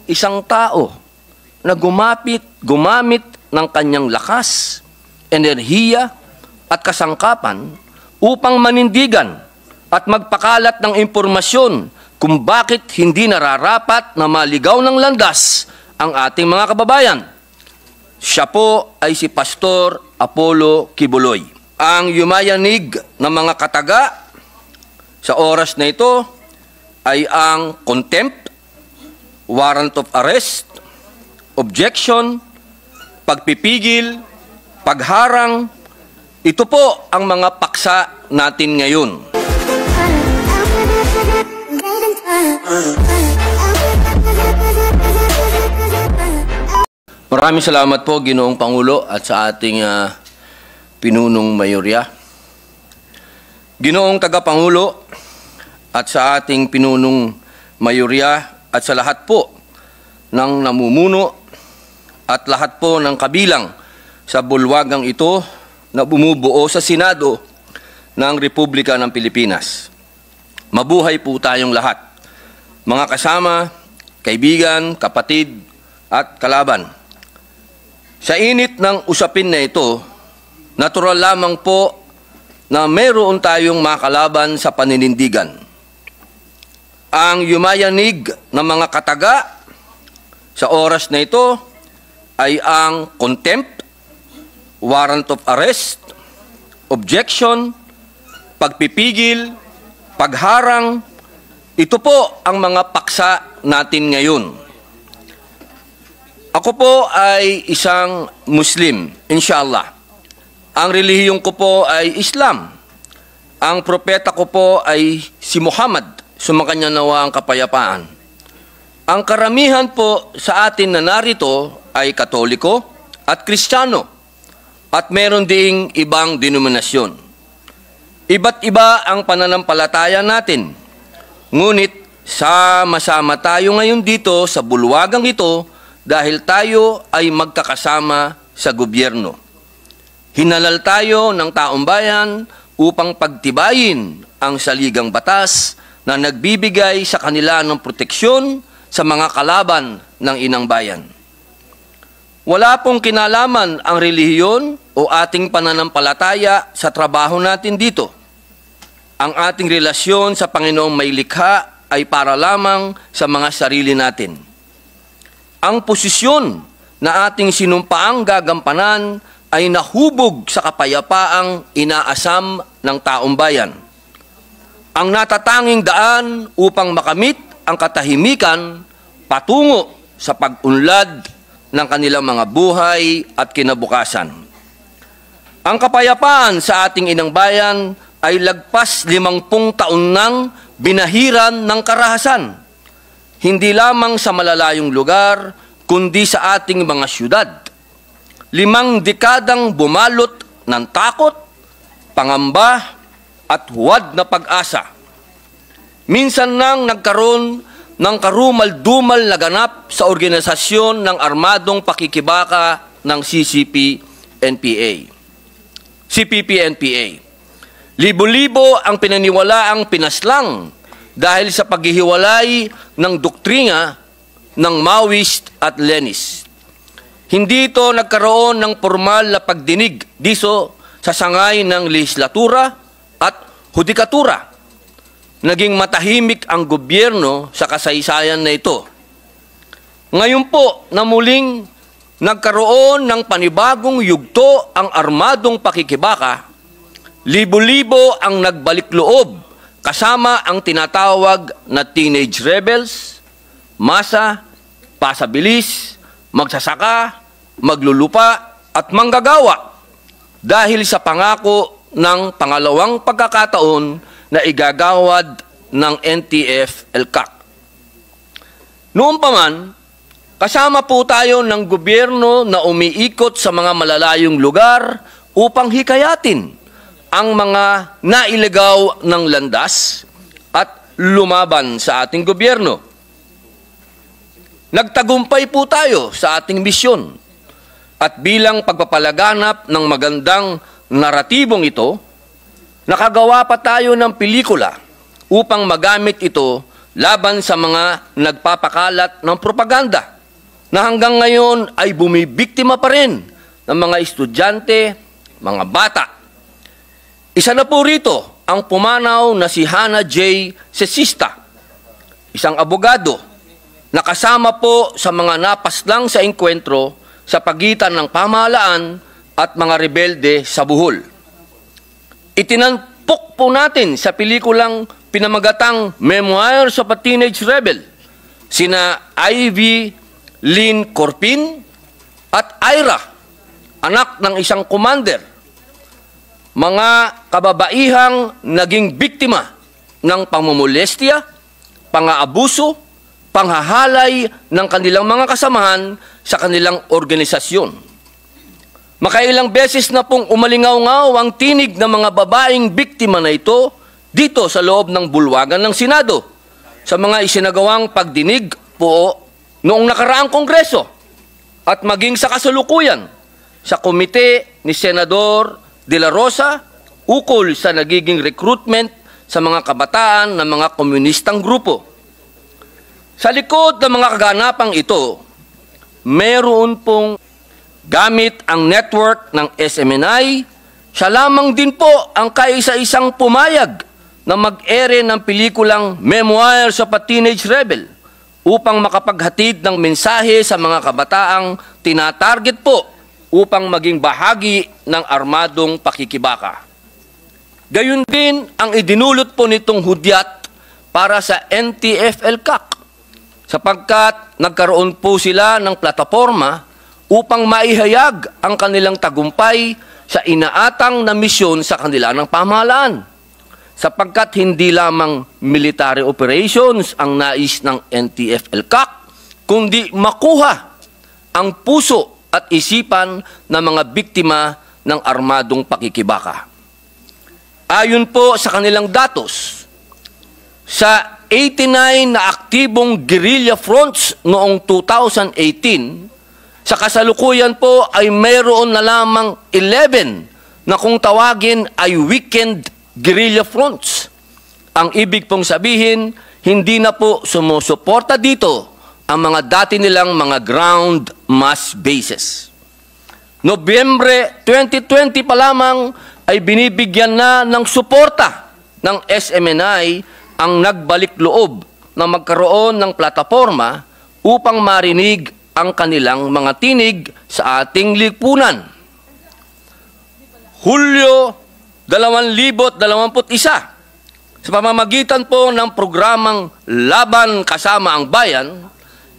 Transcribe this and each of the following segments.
isang tao na gumamit ng kanyang lakas, enerhiya at kasangkapan upang manindigan at magpakalat ng impormasyon kung bakit hindi nararapat na maligaw ng landas ang ating mga kababayan. Siya po ay si Pastor Apollo Kibuloy. Ang yumayanig ng mga kataga sa oras na ito ay ang contempt, warrant of arrest, objection, pagpipigil, pagharang. Ito po ang mga paksa natin ngayon. Maraming salamat po, Ginoong Pangulo, at sa ating pinunong mayorya. Ginoong Tagapangulo at sa ating pinunong mayorya at sa lahat po ng namumuno at lahat po ng kabilang sa bulwagang ito na bumubuo sa Senado ng Republika ng Pilipinas. Mabuhay po tayong lahat, mga kasama, kaibigan, kapatid at kalaban. Sa init ng usapin na ito, natural lamang po na mayroon tayong makalaban sa paninindigan. Ang yumayanig ng mga kataga sa oras na ito ay ang contempt, warrant of arrest, objection, pagpipigil, pagharang. Ito po ang mga paksa natin ngayon. Ako po ay isang Muslim, inshallah. Ang relihiyong ko po ay Islam. Ang propeta ko po ay si Muhammad, sumakanya nawa ang kapayapaan. Ang karamihan po sa atin na narito ay Katoliko at Kristiyano at meron ding ibang denominasyon. Iba't iba ang pananampalataya natin. Ngunit sama-sama tayo ngayon dito sa bulwagang ito dahil tayo ay magkakasama sa gobyerno. Hinalal tayo ng taong bayan upang pagtibayin ang saligang batas na nagbibigay sa kanila ng proteksyon sa mga kalaban ng inang bayan. Wala pong kinalaman ang relihiyon o ating pananampalataya sa trabaho natin dito. Ang ating relasyon sa Panginoong Maylikha ay para lamang sa mga sarili natin. Ang posisyon na ating sinumpaang gagampanan ay nahubog sa kapayapaang inaasam ng taong bayan. Ang natatanging daan upang makamit ang katahimikan patungo sa pag-unlad ng kanilang mga buhay at kinabukasan. Ang kapayapaan sa ating inang bayan ay lagpas 50 taon nang binahiran ng karahasan. Hindi lamang sa malalayong lugar, kundi sa ating mga syudad. 5 dekadang bumalot ng takot, pangamba, at huwad na pag-asa. Minsan nang nagkaroon ng karumal-dumal na ganap sa organisasyon ng armadong pakikibaka ng CPP-NPA. Libo-libo ang pinaniwalaang pinaslang dahil sa paghihiwalay ng doktrina ng Maoist at Leninist. Hindi ito nagkaroon ng formal na pagdinig diso sa sangay ng legislatura at hudikatura. Naging matahimik ang gobyerno sa kasaysayan na ito. Ngayon po na muling nagkaroon ng panibagong yugto ang armadong pakikibaka, libo-libo ang nagbalik loob kasama ang tinatawag na teenage rebels, masa, pasabilis, magsasaka, maglulupa at manggagawa dahil sa pangako ng pangalawang pagkakataon na igagawad ng NTF-ELCAC. Noon pa man, kasama po tayo ng gobyerno na umiikot sa mga malalayong lugar upang hikayatin ang mga nailigaw ng landas at lumaban sa ating gobyerno. Nagtagumpay po tayo sa ating misyon at bilang pagpapalaganap ng magandang naratibong ito, nakagawa pa tayo ng pelikula upang magamit ito laban sa mga nagpapakalat ng propaganda na hanggang ngayon ay bumibiktima pa rin ng mga estudyante, mga bata. Isa na po rito ang pumanaw na si Hannah J. Cesista, isang abogado na kasama po sa mga napaslang sa engkwentro sa pagitan ng pamahalaan at mga rebelde sa Bohol. Itinampok po natin sa pelikulang pinamagatang Memoirs of a Teenage Rebel sina Ivy Lynn Corpin at Ira, anak ng isang commander, mga kababaihang naging biktima ng pamumolestya, pang-aabuso, panghahalay ng kanilang mga kasamahan sa kanilang organisasyon. Makailang beses na pong umalingaw-ngaw ang tinig ng mga babaeng biktima na ito dito sa loob ng bulwagan ng Senado sa mga isinagawang pagdinig po noong nakaraang Kongreso at maging sa kasalukuyan sa komite ni Senador De La Rosa ukol sa nagiging recruitment sa mga kabataan ng mga komunistang grupo. Sa likod ng mga kaganapang ito, meron pong gamit ang network ng SMNI, siya lamang din po ang kaisa-isang pumayag na mag-ere ng pelikulang Memoirs of a Teenage Rebel upang makapaghatid ng mensahe sa mga kabataang tinatarget po upang maging bahagi ng armadong pakikibaka. Gayun din ang idinulot po nitong hudyat para sa NTF-ELCAC sapagkat nagkaroon po sila ng plataporma upang maihayag ang kanilang tagumpay sa inaatang na misyon sa kanila ng pamahalaan. Sapagkat hindi lamang military operations ang nais ng NTF-ELCAC, kundi makuha ang puso at isipan ng mga biktima ng armadong pakikibaka. Ayon po sa kanilang datos, sa 89 na aktibong guerrilla fronts noong 2018, sa kasalukuyan po ay mayroon na lamang 11 na kung tawagin ay weekend guerrilla fronts. Ang ibig pong sabihin, hindi na po sumusuporta dito ang mga dati nilang mga ground mass bases. Nobyembre 2020 pa lamang ay binibigyan na ng suporta ng SMNI ang nagbalik loob na magkaroon ng plataporma upang marinig ang kanilang mga tinig sa ating lipunan. Hulyo 2021, sa pamamagitan po ng programang Laban Kasama ang Bayan,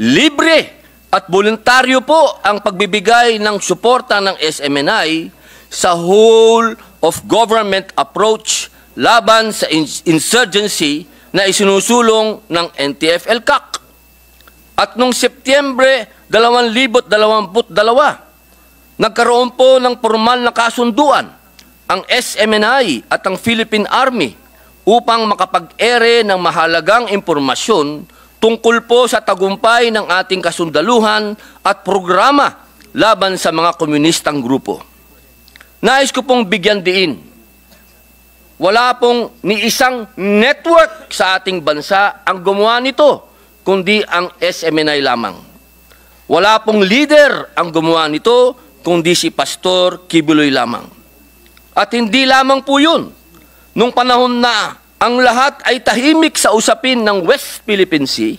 libre at voluntaryo po ang pagbibigay ng suporta ng SMNI sa whole of government approach laban sa insurgency na isinusulong ng NTF-ELCAC. At noong Setyembre 2022, nagkaroon po ng formal na kasunduan ang SMNI at ang Philippine Army upang makapag-ere ng mahalagang impormasyon tungkol po sa tagumpay ng ating kasundaluhan at programa laban sa mga komunistang grupo. Nais ko pong bigyan diin, wala pong ni isang network sa ating bansa ang gumawa nito, kundi ang SMNI lamang. Wala pong leader ang gumawa nito, kundi si Pastor Kibuloy lamang. At hindi lamang po yun. Nung panahon na ang lahat ay tahimik sa usapin ng West Philippine Sea,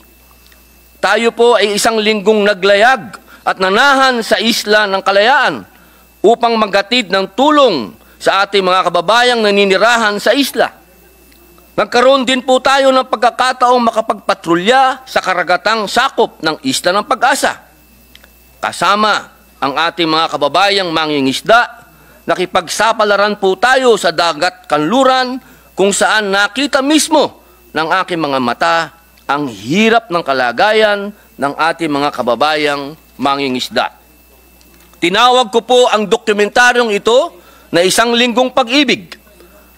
tayo po ay isang linggong naglayag at nanahan sa Isla ng Kalayaan upang maghatid ng tulong sa ating mga kababayang naninirahan sa isla. Nagkaroon din po tayo ng pagkakataong makapagpatrolya sa karagatang sakop ng Isla ng Pag-asa. Kasama ang ating mga kababayang mangingisda, nakipagsapalaran po tayo sa dagat kanluran kung saan nakita mismo ng aking mga mata ang hirap ng kalagayan ng ating mga kababayang mangingisda. Tinawag ko po ang dokumentaryong ito na Isang Linggong Pag-ibig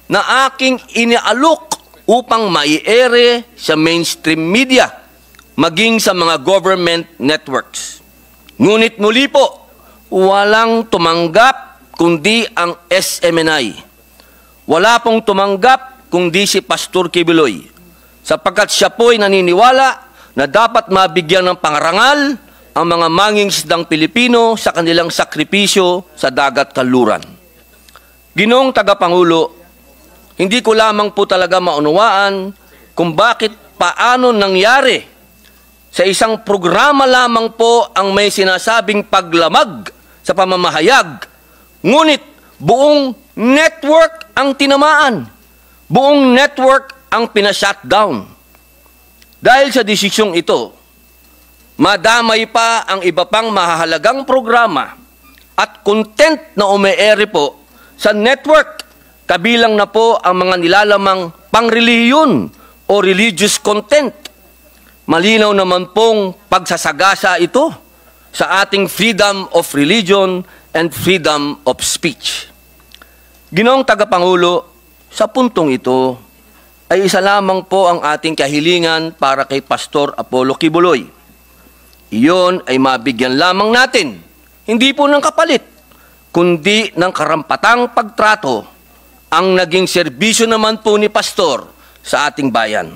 na aking inialok upang maiere sa mainstream media maging sa mga government networks. Ngunit muli po, walang tumanggap kundi ang SMNI. Wala pong tumanggap kundi si Pastor Kibuloy. sapagkat siya po'y naniniwala na dapat mabigyan ng pangarangal ang mga mangingisdang Pilipino sa kanilang sakripisyo sa dagat kanluran. Ginoong Tagapangulo, hindi ko lamang po talaga maunawaan kung bakit paano nangyari sa isang programa lamang po ang may sinasabing paglamag sa pamamahayag, ngunit buong network ang tinamaan. Buong network ang pinashutdown. Dahil sa desisyong ito, madamay pa ang iba pang mahahalagang programa at content na ume-ere po sa network, kabilang na po ang mga nilalamang pangrelihiyon o religious content. Malinaw naman pong pagsasagasa ito sa ating freedom of religion and freedom of speech. Ginoong Tagapangulo, sa puntong ito ay isa lamang po ang ating kahilingan para kay Pastor Apollo Kibuloy. Iyon ay mabigyan lamang natin, hindi po ng kapalit, kundi ng karampatang pagtrato ang naging serbisyo naman po ni Pastor sa ating bayan.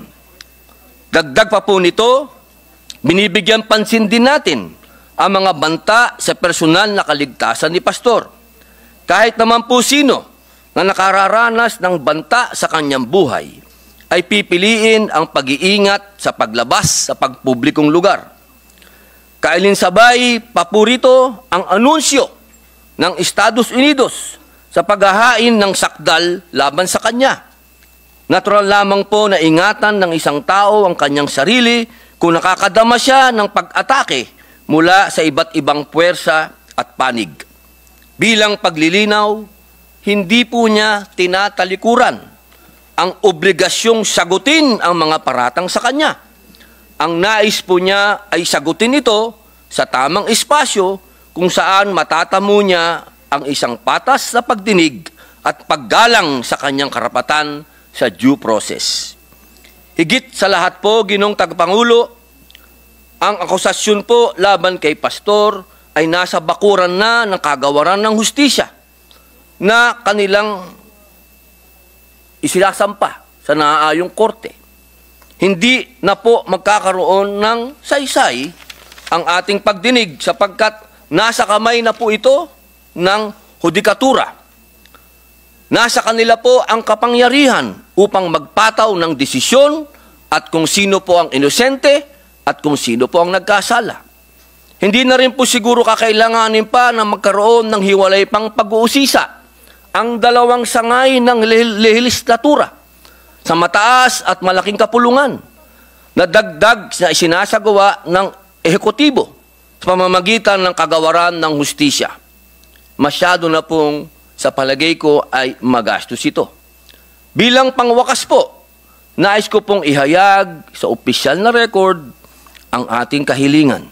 Dagdag pa po nito, binibigyan pansin din natin ang mga banta sa personal na kaligtasan ni Pastor. Kahit naman po sino na nakararanas ng banta sa kanyang buhay, ay pipiliin ang pag-iingat sa paglabas sa pagpublikong lugar. Kailinsabay, paborito ang anunsyo ng Estados Unidos sa paghahain ng sakdal laban sa kanya. Natural lamang po na ingatan ng isang tao ang kanyang sarili kung nakakadama siya ng pag-atake mula sa iba't ibang puwersa at panig. Bilang paglilinaw, hindi po niya tinatalikuran ang obligasyong sagutin ang mga paratang sa kanya. Ang nais po niya ay sagutin ito sa tamang espasyo kung saan matatamo niya ang isang patas na pagdinig at paggalang sa kanyang karapatan sa due process. Higit sa lahat po, Ginoong Tagapangulo, ang akusasyon po laban kay Pastor ay nasa bakuran na ng kagawaran ng hustisya na kanilang isilasampa sa naaayong korte. Hindi na po magkakaroon ng saysay ang ating pagdinig sapagkat nasa kamay na po ito ng hudikatura. Nasa kanila po ang kapangyarihan upang magpataw ng desisyon at kung sino po ang inosente at kung sino po ang nagkasala. Hindi na rin po siguro kakailanganin pa na magkaroon ng hiwalay pang pag-uusisa ang dalawang sangay ng lehislatura sa mataas at malaking kapulungan na dagdag na isinasagawa ng ehekutibo sa pamamagitan ng kagawaran ng hustisya. Masyado na pong sa palagay ko ay magastos ito. Bilang pangwakas po, nais ko pong ihayag sa opisyal na record ang ating kahilingan.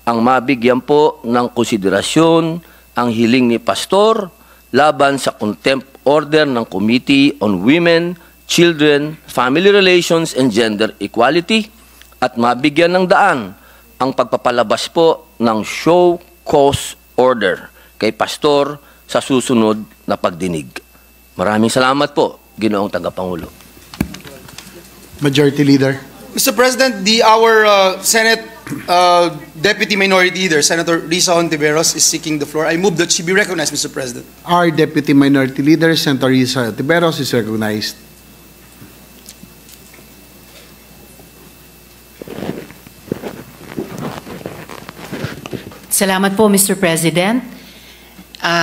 Ang mabigyan po ng konsiderasyon ang hiling ni Pastor laban sa contempt order ng Committee on Women, Children, Family Relations, and Gender Equality at mabigyan ng daan ang pagpapalabas po ng show cause order kay Pastor sa susunod na pagdinig. Maraming salamat po, Ginoong Tagapangulo. Majority Leader. Mr. President, our Senate Deputy Minority Leader, Senator Risa Hontiveros, is seeking the floor. I move that she be recognized, Mr. President. Our Deputy Minority Leader, Senator Risa Tiberos, is recognized. Salamat po, Mr. President.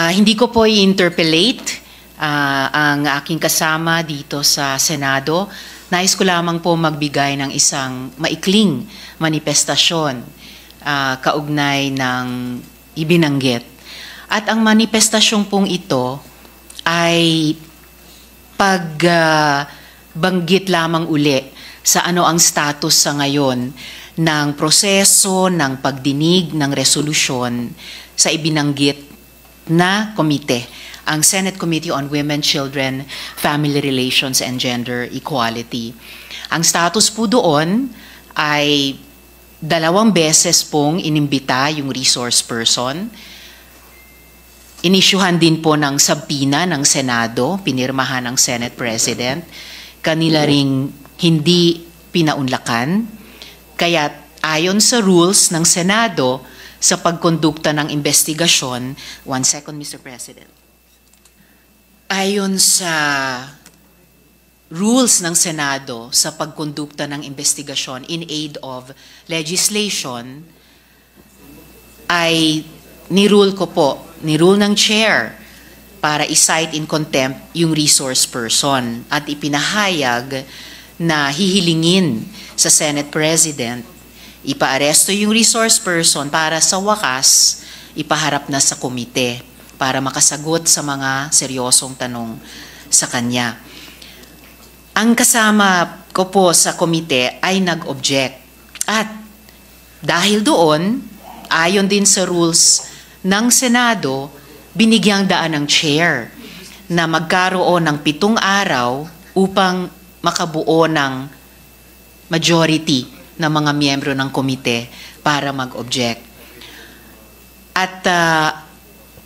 Hindi ko po i-interpellate ang aking kasama dito sa Senado. Nais ko lamang po magbigay ng isang maikling manifestasyon kaugnay ng ibinanggit. At ang manifestasyon pong ito ay pagbanggit lamang uli sa ano ang status sa ngayon ng proseso ng pagdinig ng resolusyon sa ibinanggit na komite, ang Senate Committee on Women, Children, Family Relations, and Gender Equality. Ang status po doon ay 2 beses pong inimbita yung resource person. Inisyuhan din po ng sabina ng Senado, pinirmahan ng Senate President. Kanila ring hindi pinaunlakan. Kaya ayon sa rules ng Senado sa pagkondukta ng investigasyon, 1 second Mr. President. Ayon sa rules ng Senado sa pagkondukta ng investigasyon in aid of legislation, ay nirule ng chair para i-cite in contempt yung resource person at ipinahayag na hihilingin sa Senate President, ipaaresto yung resource person para sa wakas ipaharap na sa komite para makasagot sa mga seryosong tanong sa kanya. Ang kasama ko po sa komite ay nag-object at dahil doon, ayon din sa rules ng Senado, binigyang daan ng chair na magkaroon ng 7 araw upang makabuo ng majority ng mga miyembro ng komite para mag-object. At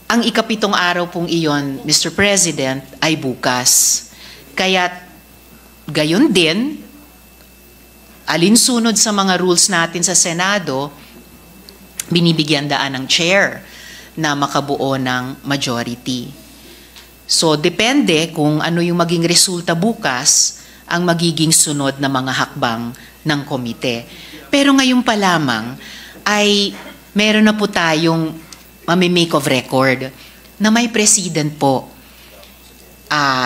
ang ika-7 araw pong iyon, Mr. President, ay bukas. Kaya gayon din, alinsunod sa mga rules natin sa Senado, binibigyan daan ng chair na makabuo ng majority. So, depende kung ano yung maging resulta bukas ang magiging sunod na mga hakbang ng komite. Pero ngayon pa lamang ay meron na po tayong mamimake of record na may president po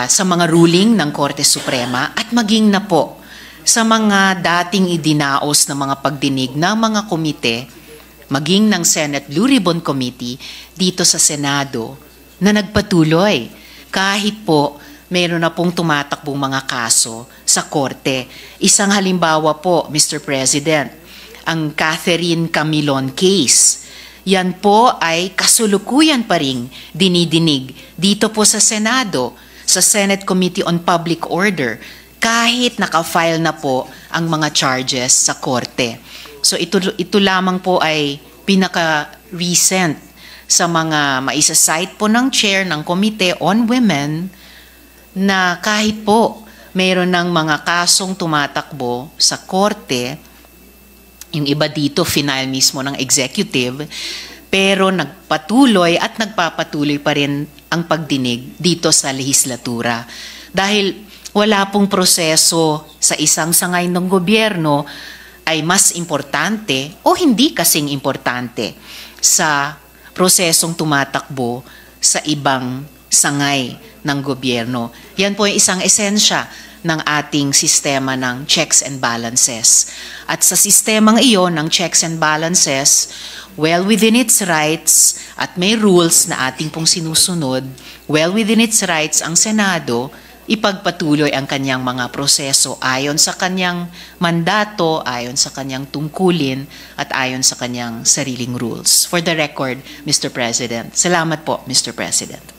sa mga ruling ng Korte Suprema at maging na po sa mga dating idinaos na mga pagdinig ng mga komite, maging ng Senate Blue Ribbon Committee dito sa Senado na nagpatuloy kahit po meron na pong tumatakbong mga kaso sa Korte. Isang halimbawa po, Mr. President, ang Catherine Camilon case. Yan po ay kasulukuyan pa ring dinidinig dito po sa Senado, sa Senate Committee on Public Order, kahit nakafile na po ang mga charges sa Korte. So ito lamang po ay pinaka-recent sa mga maisa-cite po ng chair ng Committee on Women na kahit po mayroon ng mga kasong tumatakbo sa Korte, yung iba dito final mismo ng executive, pero nagpatuloy at nagpapatuloy pa rin ang pagdinig dito sa lehislatura. Dahil wala pong proseso sa isang sangay ng gobyerno ay mas importante o hindi kasing importante sa prosesong tumatakbo sa ibang sangay ng gobyerno. Yan po ay isang esensya ng ating sistema ng checks and balances. At sa sistemang iyon ng checks and balances, well within its rights at may rules na ating pong sinusunod, well within its rights ang Senado, ipagpatuloy ang kanyang mga proseso ayon sa kanyang mandato, ayon sa kanyang tungkulin, at ayon sa kanyang sariling rules. For the record, Mr. President. Salamat po, Mr. President.